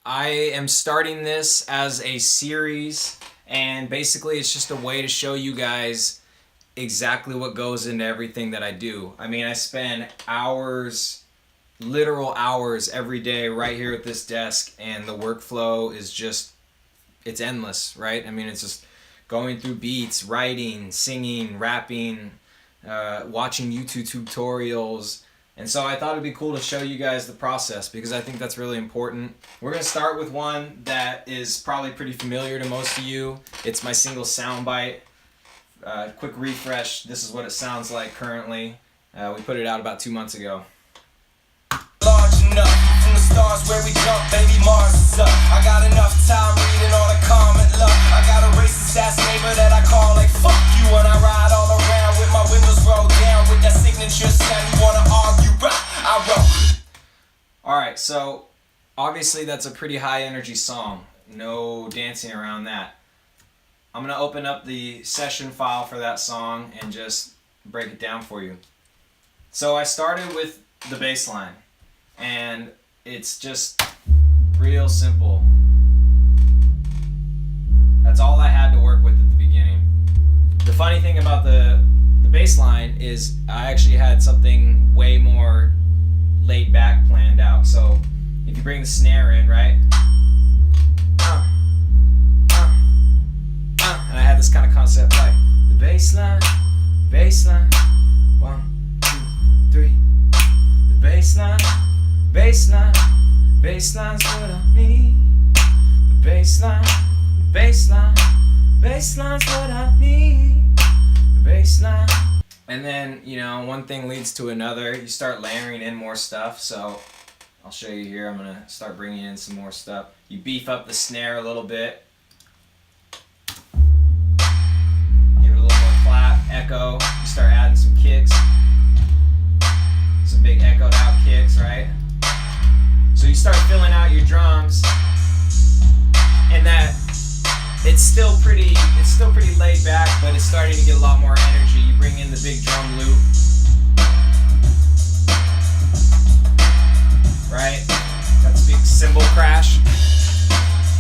I am starting this as a series, and basically it's just a way to show you guys exactly what goes into everything that I do. I mean, I spend hours, literal hours every day right here at this desk, and the workflow is just, it's endless, right? I mean, it's just going through beats, writing, singing, rapping, watching YouTube tutorials. And so I thought it'd be cool to show you guys the process because I think that's really important. We're going to start with one that is probably pretty familiar to most of you. It's my single Soundbyte. Quick refresh, this is what it sounds like currently. We put it out about 2 months ago. Large enough from the stars where we jump, baby Mars is up. I got enough time reading all the comment love. I got a racist ass neighbor that I call like fuck you when I ride all around with my windows rolled down with that signature sound. You wanna argue, bro? I roll. Alright, so obviously that's a pretty high energy song. No dancing around that. I'm gonna open up the session file for that song and just break it down for you. So I started with the bass line. And it's just real simple. That's all I had to work with at the beginning. The funny thing about the bass line is I actually had something way more laid back planned out. So if you bring the snare in, right? And I had this kind of concept like the bass line, 1, 2, 3. The bass line. Bassline, bassline's what I need. The bassline, bassline's what I need. The bassline. And then, you know, one thing leads to another. You start layering in more stuff. So I'll show you here. I'm gonna start bringing in some more stuff. You beef up the snare a little bit. Give it a little more clap, echo. You start adding some kicks. Some big echoed out kicks, right? So you start filling out your drums, and that it's still pretty laid back, but it's starting to get a lot more energy. You bring in the big drum loop, right? Got this big cymbal crash.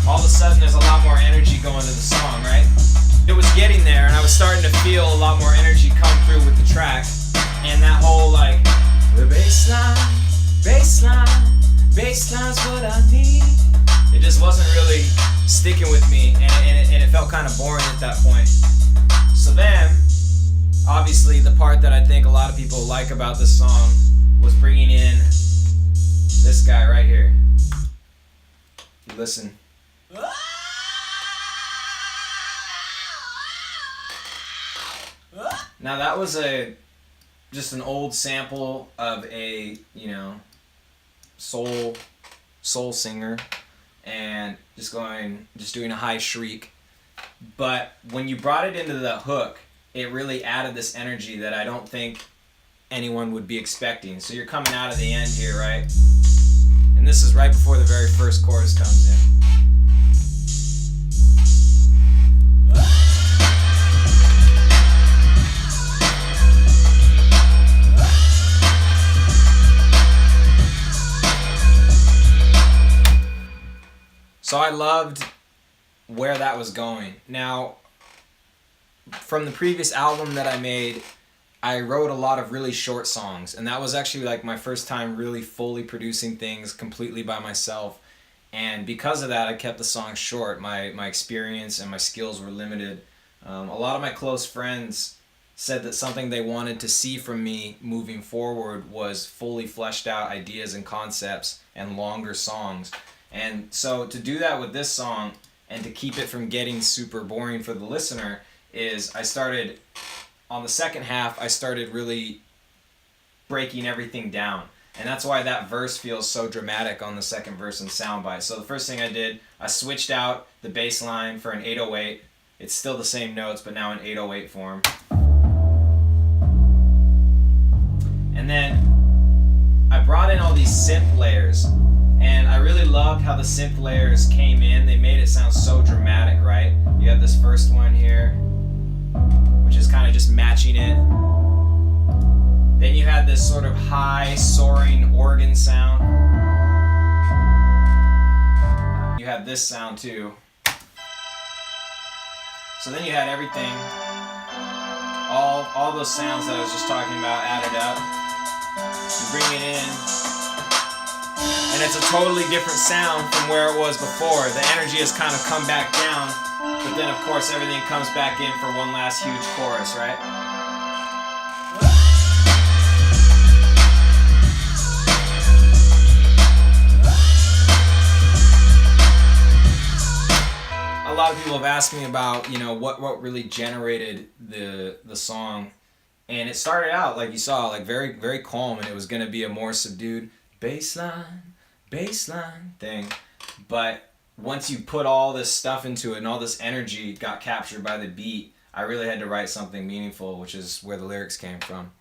All of a sudden, there's a lot more energy going to the song, right? It was getting there, and I was starting to feel a lot more energy come through with the track, and that whole like the bassline's what I need. It just wasn't really sticking with me, and it felt kind of boring at that point. So then, obviously, the part that I think a lot of people like about this song was bringing in this guy right here. You listen. Now that was just an old sample of a, you know, soul singer, and just doing a high shriek. But when you brought it into the hook, it really added this energy that I don't think anyone would be expecting. So you're coming out of the end here, right? And this is right before the very first chorus comes in. So I loved where that was going. Now, from the previous album that I made, I wrote a lot of really short songs, and that was actually like my first time really fully producing things completely by myself. And because of that, I kept the songs short. My experience and my skills were limited. A lot of my close friends said that something they wanted to see from me moving forward was fully fleshed out ideas and concepts and longer songs. And so to do that with this song and to keep it from getting super boring for the listener is I started, on the second half, I started really breaking everything down. And that's why that verse feels so dramatic on the second verse in Soundbyte. So the first thing I did, I switched out the bass line for an 808. It's still the same notes, but now in 808 form. And then I brought in all these synth layers. And I really loved how the synth layers came in. They made it sound so dramatic, right? You have this first one here, which is kind of just matching it. Then you had this sort of high, soaring organ sound. had this sound too. So then you had everything, all those sounds that I was just talking about added up. You bring it in, and it's a totally different sound from where it was before. The energy has kind of come back down, but then of course everything comes back in for one last huge chorus, right? A lot of people have asked me about, you know, what really generated the song, and it started out like you saw, like very very calm, and it was going to be a more subdued bass line thing, but once you put all this stuff into it and all this energy got captured by the beat, I really had to write something meaningful, which is where the lyrics came from.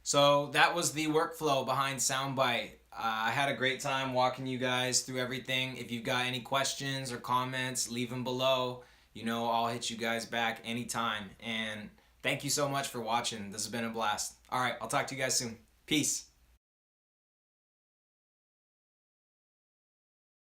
So that was the workflow behind Soundbyte. I had a great time walking you guys through everything. If you've got any questions or comments, leave them below. You know, I'll hit you guys back anytime. And thank you so much for watching. This has been a blast. All right, I'll talk to you guys soon. Peace.